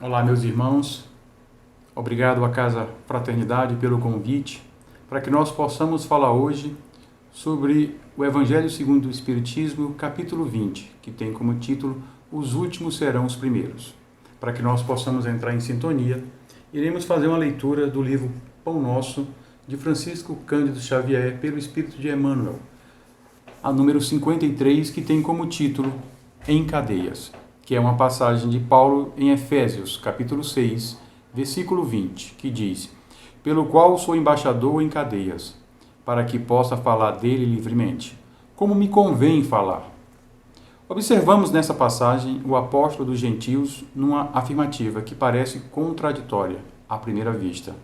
Olá, meus irmãos. Obrigado à Casa Fraternidade pelo convite para que nós possamos falar hoje sobre o Evangelho segundo o Espiritismo, capítulo 20, que tem como título Os Últimos Serão os Primeiros. Para que nós possamos entrar em sintonia, iremos fazer uma leitura do livro Pão Nosso, de Francisco Cândido Xavier, pelo Espírito de Emmanuel, a número 53, que tem como título Em Cadeias, que é uma passagem de Paulo em Efésios, capítulo 6, versículo 20, que diz: pelo qual sou embaixador em cadeias, para que possa falar dele livremente, como me convém falar. Observamos nessa passagem o apóstolo dos gentios numa afirmativa que parece contraditória à primeira vista.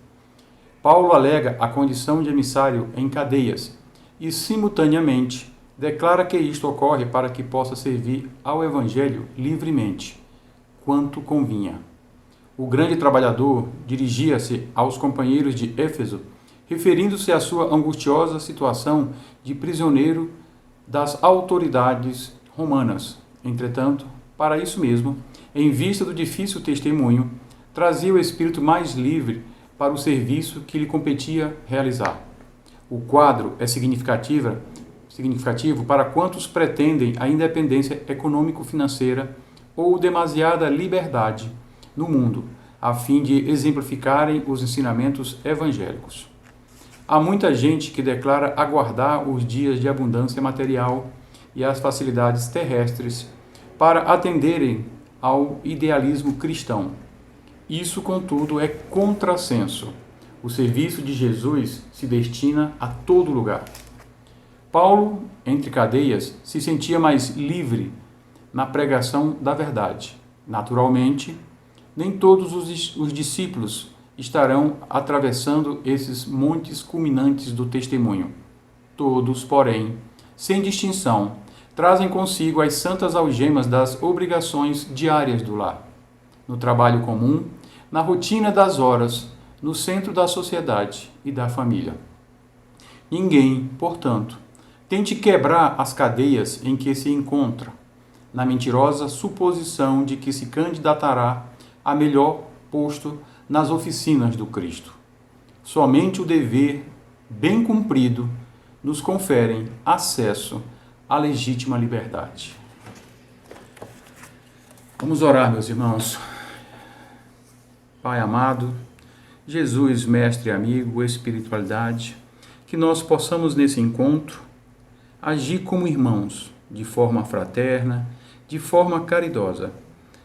Paulo alega a condição de emissário em cadeias e, simultaneamente, declara que isto ocorre para que possa servir ao Evangelho livremente, quanto convinha. O grande trabalhador dirigia-se aos companheiros de Éfeso, referindo-se à sua angustiosa situação de prisioneiro das autoridades romanas. Entretanto, para isso mesmo, em vista do difícil testemunho, trazia o espírito mais livre para o serviço que lhe competia realizar. O quadro é significativo para quantos pretendem a independência econômico-financeira ou demasiada liberdade no mundo, a fim de exemplificarem os ensinamentos evangélicos. Há muita gente que declara aguardar os dias de abundância material e as facilidades terrestres para atenderem ao idealismo cristão. Isso, contudo, é contrassenso. O serviço de Jesus se destina a todo lugar. Paulo, entre cadeias, se sentia mais livre na pregação da verdade. Naturalmente, nem todos os discípulos estarão atravessando esses montes culminantes do testemunho. Todos, porém, sem distinção, trazem consigo as santas algemas das obrigações diárias do lar, no trabalho comum, na rotina das horas, no centro da sociedade e da família. Ninguém, portanto, tente quebrar as cadeias em que se encontra, na mentirosa suposição de que se candidatará a melhor posto nas oficinas do Cristo. Somente o dever bem cumprido nos confere acesso à legítima liberdade. Vamos orar, meus irmãos. Pai amado, Jesus, mestre e amigo, espiritualidade, que nós possamos nesse encontro agir como irmãos, de forma fraterna, de forma caridosa,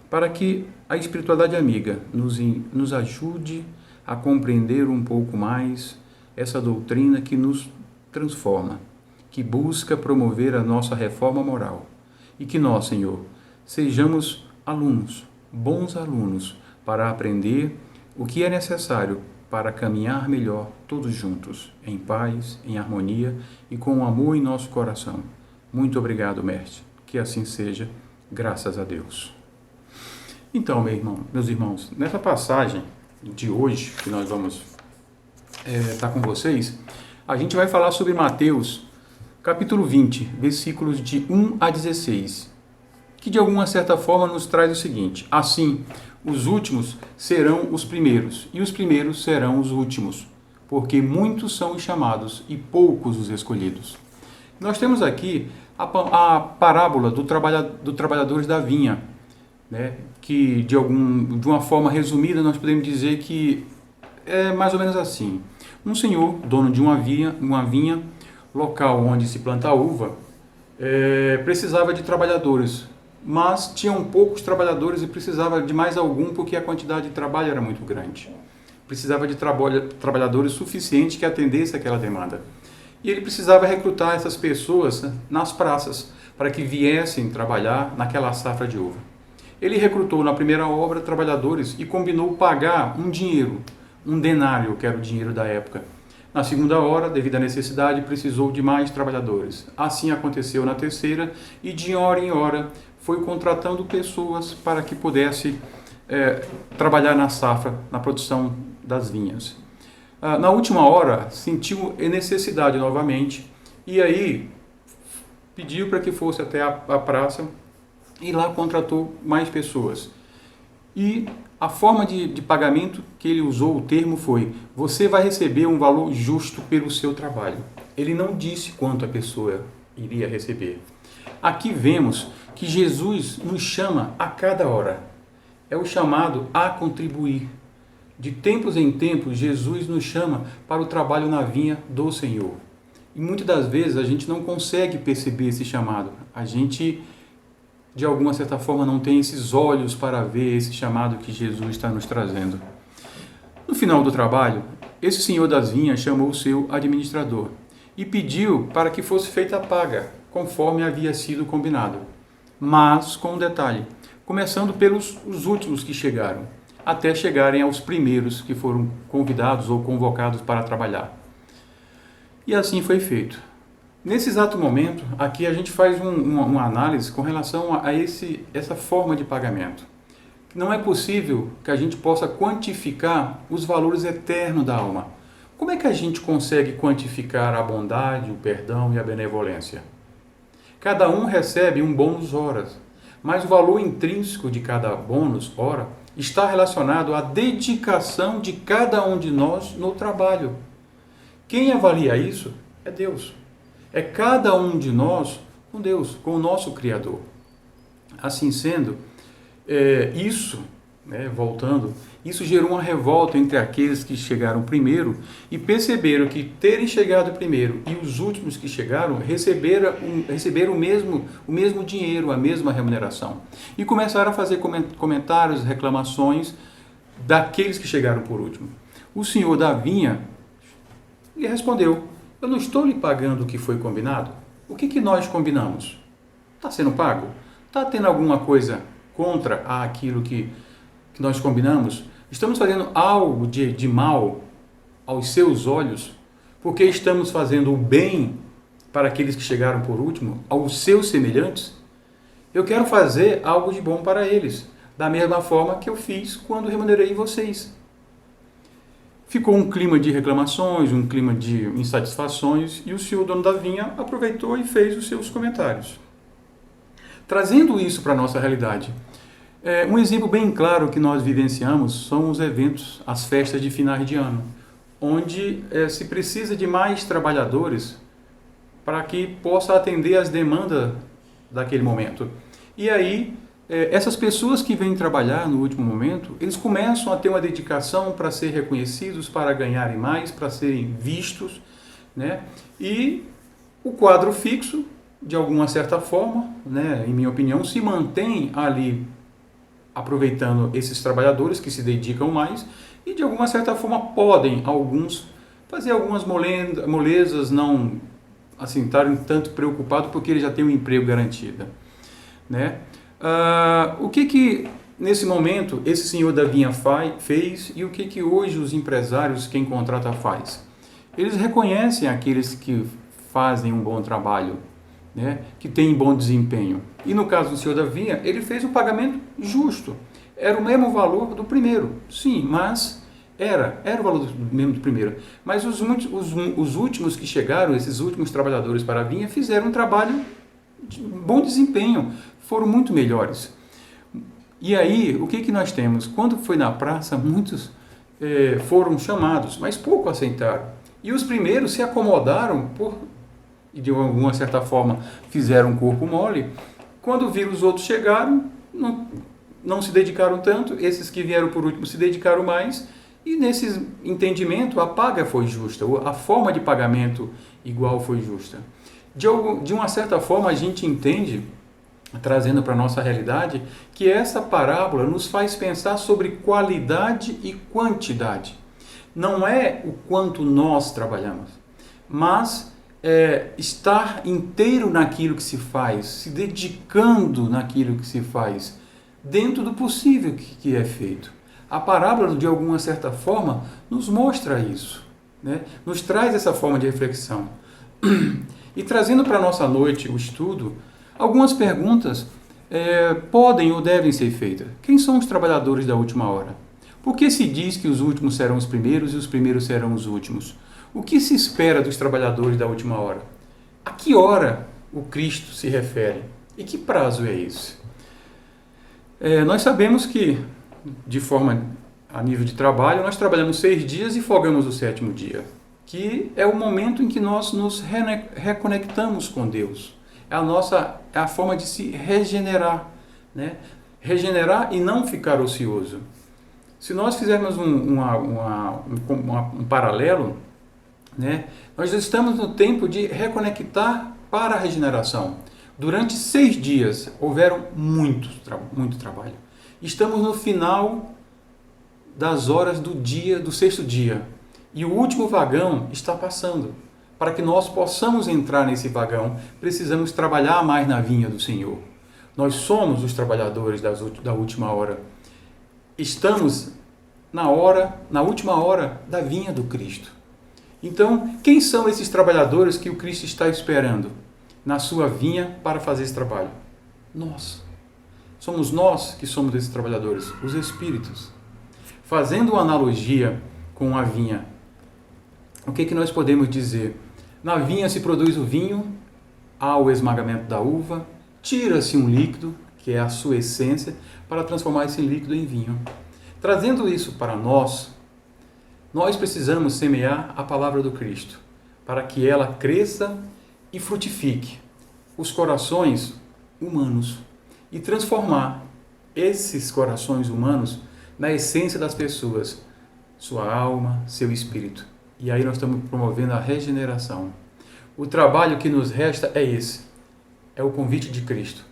para que a espiritualidade amiga nos ajude a compreender um pouco mais essa doutrina que nos transforma, que busca promover a nossa reforma moral, e que nós, Senhor, sejamos alunos, bons alunos, para aprender o que é necessário para caminhar melhor todos juntos, em paz, em harmonia e com amor em nosso coração. Muito obrigado, mestre. Que assim seja, graças a Deus. Então, meus irmãos, nessa passagem de hoje, que nós vamos estar com vocês, a gente vai falar sobre Mateus, capítulo 20, versículos de 1 a 16, que de alguma certa forma nos traz o seguinte: assim, os últimos serão os primeiros, e os primeiros serão os últimos, porque muitos são os chamados e poucos os escolhidos. Nós temos aqui a parábola dos trabalhadores da vinha, né? Que de uma forma resumida nós podemos dizer que é mais ou menos assim: um senhor, dono de uma vinha, local onde se planta a uva, precisava de trabalhadores, mas tinham poucos trabalhadores e precisava de mais algum porque a quantidade de trabalho era muito grande. Precisava de trabalhadores suficientes que atendessem aquela demanda. E ele precisava recrutar essas pessoas, né, nas praças, para que viessem trabalhar naquela safra de uva. Ele recrutou na primeira obra trabalhadores e combinou pagar um dinheiro, um denário, que era o dinheiro da época. Na segunda hora, devido à necessidade, precisou de mais trabalhadores. Assim aconteceu na terceira, e de hora em hora foi contratando pessoas para que pudesse trabalhar na safra, na produção das vinhas. Na última hora, sentiu necessidade novamente, e aí pediu para que fosse até a praça, e lá contratou mais pessoas. E a forma de pagamento que ele usou, o termo foi: você vai receber um valor justo pelo seu trabalho. Ele não disse quanto a pessoa iria receber. Aqui vemos que Jesus nos chama a cada hora. É o chamado a contribuir. De tempos em tempos, Jesus nos chama para o trabalho na vinha do Senhor. E muitas das vezes a gente não consegue perceber esse chamado. A gente, de alguma certa forma, não tem esses olhos para ver esse chamado que Jesus está nos trazendo. No final do trabalho, esse senhor das vinhas chamou o seu administrador e pediu para que fosse feita a paga, conforme havia sido combinado. Mas com um detalhe, começando pelos os últimos que chegaram, até chegarem aos primeiros que foram convidados ou convocados para trabalhar. E assim foi feito. Nesse exato momento, aqui a gente faz uma análise com relação a essa forma de pagamento. Não é possível que a gente possa quantificar os valores eternos da alma. Como é que a gente consegue quantificar a bondade, o perdão e a benevolência? Cada um recebe um bônus horas, mas o valor intrínseco de cada bônus hora está relacionado à dedicação de cada um de nós no trabalho. Quem avalia isso é Deus. É cada um de nós com Deus, com o nosso Criador. Assim sendo, isso gerou uma revolta entre aqueles que chegaram primeiro e perceberam que terem chegado primeiro e os últimos que chegaram receberam o mesmo dinheiro, a mesma remuneração. E começaram a fazer comentários, reclamações daqueles que chegaram por último. O senhor da vinha lhe respondeu: eu não estou lhe pagando o que foi combinado? O que nós combinamos? Está sendo pago? Está tendo alguma coisa contra aquilo que nós combinamos? Estamos fazendo algo de mal aos seus olhos, porque estamos fazendo o bem para aqueles que chegaram por último, aos seus semelhantes? Eu quero fazer algo de bom para eles, da mesma forma que eu fiz quando remunerei vocês. Ficou um clima de reclamações, um clima de insatisfações, e o senhor dono da vinha aproveitou e fez os seus comentários. Trazendo isso para a nossa realidade, um exemplo bem claro que nós vivenciamos são os eventos, as festas de finais de ano, onde se precisa de mais trabalhadores para que possa atender às demandas daquele momento. E aí, essas pessoas que vêm trabalhar no último momento, eles começam a ter uma dedicação para ser reconhecidos, para ganharem mais, para serem vistos, né? E o quadro fixo, de alguma certa forma, né, em minha opinião, se mantém ali aproveitando esses trabalhadores que se dedicam mais e de alguma certa forma podem alguns fazer algumas molezas, não assim estarem tanto preocupados porque ele já tem um emprego garantido, né? O que nesse momento esse senhor da vinha fez e o que hoje os empresários, quem contrata, faz? Eles reconhecem aqueles que fazem um bom trabalho, né, que tem bom desempenho. E no caso do senhor da vinha, ele fez o pagamento justo. Era o mesmo valor do primeiro, sim, mas era o valor mesmo do primeiro. Mas os últimos que chegaram, esses últimos trabalhadores para a vinha, fizeram um trabalho de bom desempenho, foram muito melhores. E aí, o que nós temos? Quando foi na praça, muitos foram chamados, mas pouco aceitaram. E os primeiros se acomodaram e de alguma certa forma fizeram um corpo mole. Quando viram os outros chegaram, não se dedicaram tanto, esses que vieram por último se dedicaram mais, e nesse entendimento a paga foi justa, a forma de pagamento igual foi justa. De uma certa forma a gente entende, trazendo para a nossa realidade, que essa parábola nos faz pensar sobre qualidade e quantidade. Não é o quanto nós trabalhamos, mas estar inteiro naquilo que se faz, se dedicando naquilo que se faz, dentro do possível que é feito. A parábola, de alguma certa forma, nos mostra isso, né? Nos traz essa forma de reflexão. E trazendo para a nossa noite o estudo, algumas perguntas podem ou devem ser feitas. Quem são os trabalhadores da última hora? Por que se diz que os últimos serão os primeiros e os primeiros serão os últimos? O que se espera dos trabalhadores da última hora? A que hora o Cristo se refere? E que prazo é esse? Nós sabemos que de forma a nível de trabalho, nós trabalhamos 6 dias e folgamos o 7º dia, que é o momento em que nós nos reconectamos com Deus. É a forma de se regenerar, né? Regenerar e não ficar ocioso. Se nós fizermos um paralelo, né? Nós estamos no tempo de reconectar para a regeneração. Durante 6 dias houveram muito trabalho. Estamos no final das horas do 6º dia. E o último vagão está passando. Para que nós possamos entrar nesse vagão, precisamos trabalhar mais na vinha do Senhor. Nós somos os trabalhadores da última hora. Estamos na última hora da vinha do Cristo. Então, quem são esses trabalhadores que o Cristo está esperando na sua vinha para fazer esse trabalho? Nós. Somos nós que somos esses trabalhadores, os Espíritos. Fazendo uma analogia com a vinha, o que nós podemos dizer? Na vinha se produz o vinho, há o esmagamento da uva, tira-se um líquido, que é a sua essência, para transformar esse líquido em vinho. Trazendo isso para nós precisamos semear a palavra do Cristo, para que ela cresça e frutifique os corações humanos e transformar esses corações humanos na essência das pessoas, sua alma, seu espírito. E aí nós estamos promovendo a regeneração. O trabalho que nos resta é esse, é o convite de Cristo.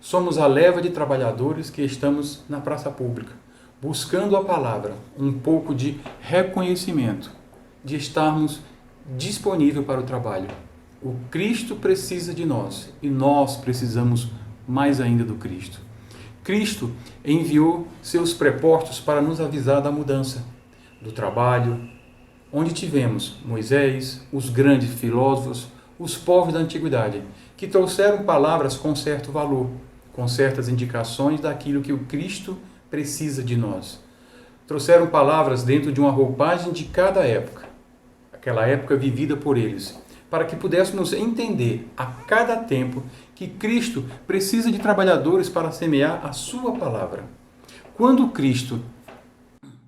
Somos a leva de trabalhadores que estamos na praça pública, buscando a palavra, um pouco de reconhecimento, de estarmos disponíveis para o trabalho. O Cristo precisa de nós e nós precisamos mais ainda do Cristo. Cristo enviou seus prepostos para nos avisar da mudança, do trabalho, onde tivemos Moisés, os grandes filósofos, os povos da antiguidade, que trouxeram palavras com certo valor, com certas indicações daquilo que o Cristo precisa de nós. Trouxeram palavras dentro de uma roupagem de cada época, aquela época vivida por eles, para que pudéssemos entender a cada tempo que Cristo precisa de trabalhadores para semear a sua palavra. Quando Cristo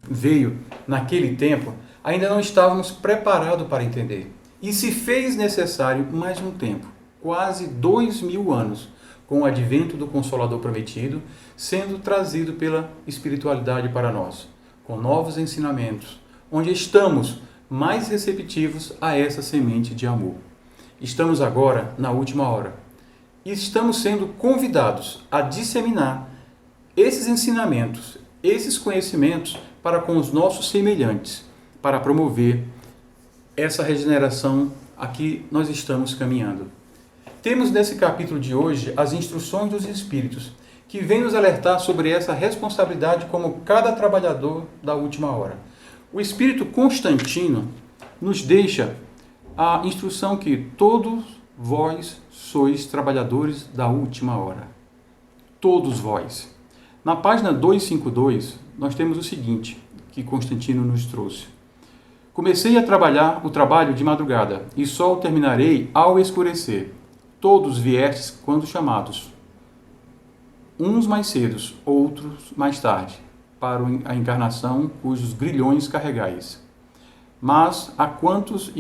veio naquele tempo, ainda não estávamos preparados para entender. E se fez necessário mais um tempo, quase 2000 anos, com o advento do Consolador prometido, sendo trazido pela espiritualidade para nós, com novos ensinamentos, onde estamos mais receptivos a essa semente de amor. Estamos agora na última hora e estamos sendo convidados a disseminar esses ensinamentos, esses conhecimentos para com os nossos semelhantes, para promover essa regeneração a que nós estamos caminhando. Temos nesse capítulo de hoje as instruções dos Espíritos, que vêm nos alertar sobre essa responsabilidade como cada trabalhador da última hora. O Espírito Constantino nos deixa a instrução que todos vós sois trabalhadores da última hora. Todos vós. Na página 252, nós temos o seguinte, que Constantino nos trouxe. Comecei a trabalhar o trabalho de madrugada, e só o terminarei ao escurecer. Todos viestes quando chamados, uns mais cedos, outros mais tarde, para a encarnação cujos grilhões carregais. Mas a quantos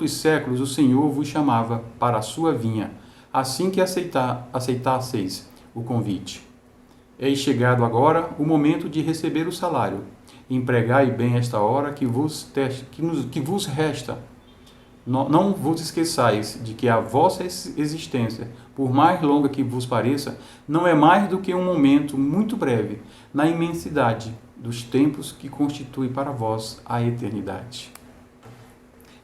séculos o Senhor vos chamava para a sua vinha, assim que aceitasseis o convite. Eis chegado agora o momento de receber o salário. Empregai bem esta hora que vos resta. Não vos esqueçais de que a vossa existência, por mais longa que vos pareça, não é mais do que um momento muito breve na imensidade dos tempos que constitui para vós a eternidade.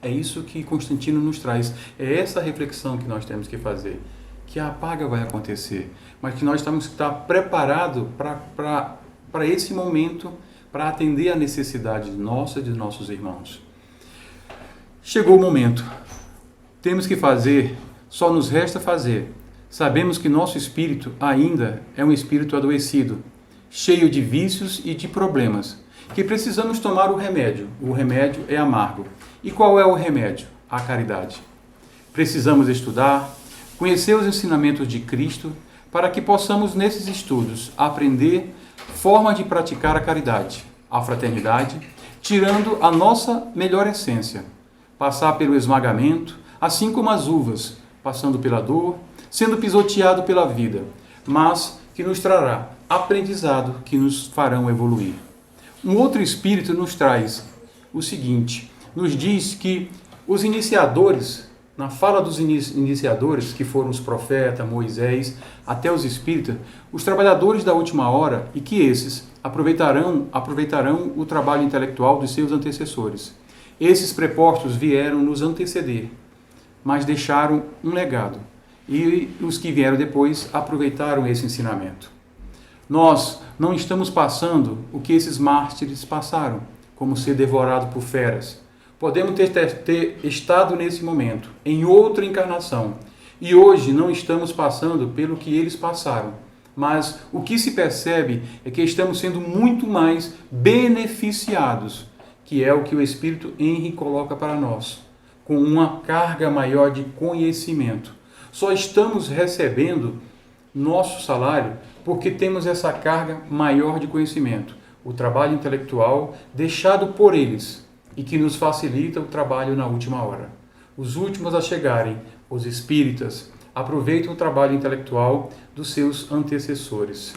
É isso que Constantino nos traz. É essa reflexão que nós temos que fazer. Que a paga vai acontecer, mas que nós temos que estar preparados para esse momento, para atender a necessidade nossa e de nossos irmãos. Chegou o momento. Temos que fazer, só nos resta fazer. Sabemos que nosso espírito ainda é um espírito adoecido, cheio de vícios e de problemas, que precisamos tomar o remédio. O remédio é amargo. E qual é o remédio? A caridade. Precisamos estudar, conhecer os ensinamentos de Cristo, para que possamos, nesses estudos, aprender forma de praticar a caridade, a fraternidade, tirando a nossa melhor essência, passar pelo esmagamento, assim como as uvas, passando pela dor, sendo pisoteado pela vida, mas que nos trará aprendizado que nos farão evoluir. Um outro espírito nos traz o seguinte, nos diz que os iniciadores, na fala dos iniciadores, que foram os profetas, Moisés, até os espíritas, os trabalhadores da última hora, e que esses aproveitarão o trabalho intelectual dos seus antecessores. Esses prepostos vieram nos anteceder, mas deixaram um legado. E os que vieram depois aproveitaram esse ensinamento. Nós não estamos passando o que esses mártires passaram, como ser devorado por feras. Podemos ter estado nesse momento, em outra encarnação, e hoje não estamos passando pelo que eles passaram. Mas o que se percebe é que estamos sendo muito mais beneficiados, que é o que o Espírito Henri coloca para nós, com uma carga maior de conhecimento. Só estamos recebendo nosso salário porque temos essa carga maior de conhecimento, o trabalho intelectual deixado por eles e que nos facilita o trabalho na última hora. Os últimos a chegarem, os espíritas, aproveitam o trabalho intelectual dos seus antecessores.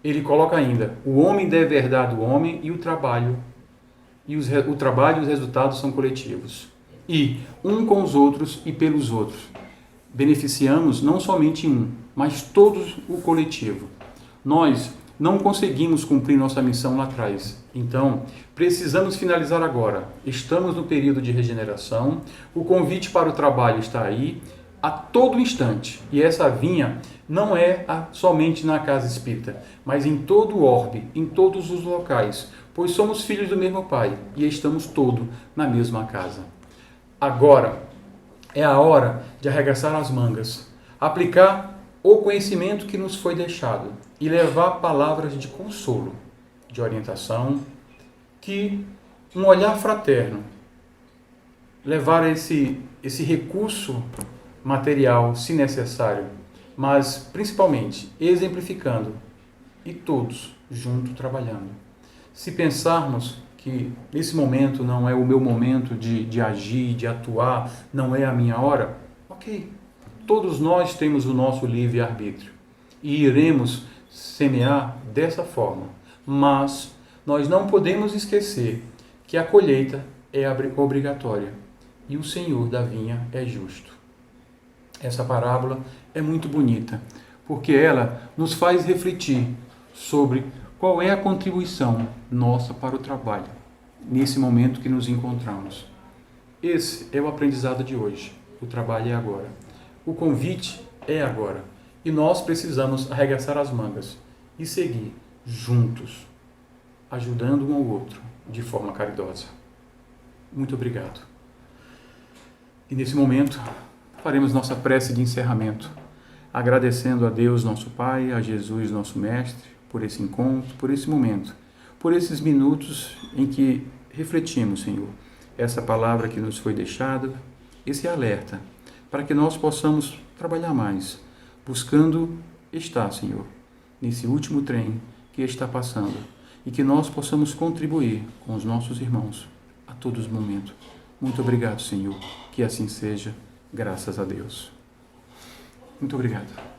Ele coloca ainda, o homem deve herdar do homem e o trabalho e os resultados são coletivos. E um com os outros e pelos outros. Beneficiamos não somente um, mas todos o coletivo. Nós não conseguimos cumprir nossa missão lá atrás. Então, precisamos finalizar agora. Estamos no período de regeneração. O convite para o trabalho está aí a todo instante. E essa vinha não é somente na casa espírita, mas em todo o orbe, em todos os locais, pois somos filhos do mesmo Pai e estamos todos na mesma casa. Agora é a hora de arregaçar as mangas, aplicar o conhecimento que nos foi deixado e levar palavras de consolo, de orientação, que um olhar fraterno, levar esse recurso material, se necessário, mas principalmente exemplificando e todos juntos trabalhando. Se pensarmos que esse momento não é o meu momento de agir, de atuar, não é a minha hora, ok. Todos nós temos o nosso livre-arbítrio e iremos semear dessa forma. Mas nós não podemos esquecer que a colheita é obrigatória e o Senhor da vinha é justo. Essa parábola é muito bonita, porque ela nos faz refletir sobre qual é a contribuição nossa para o trabalho, nesse momento que nos encontramos. Esse é o aprendizado de hoje. O trabalho é agora. O convite é agora. E nós precisamos arregaçar as mangas e seguir juntos, ajudando um ao outro de forma caridosa. Muito obrigado. E nesse momento, faremos nossa prece de encerramento, agradecendo a Deus, nosso Pai, a Jesus, nosso Mestre, por esse encontro, por esse momento, por esses minutos em que refletimos, Senhor, essa palavra que nos foi deixada, esse alerta, para que nós possamos trabalhar mais, buscando estar, Senhor, nesse último trem que está passando, e que nós possamos contribuir com os nossos irmãos a todos os momentos. Muito obrigado, Senhor, que assim seja, graças a Deus. Muito obrigado.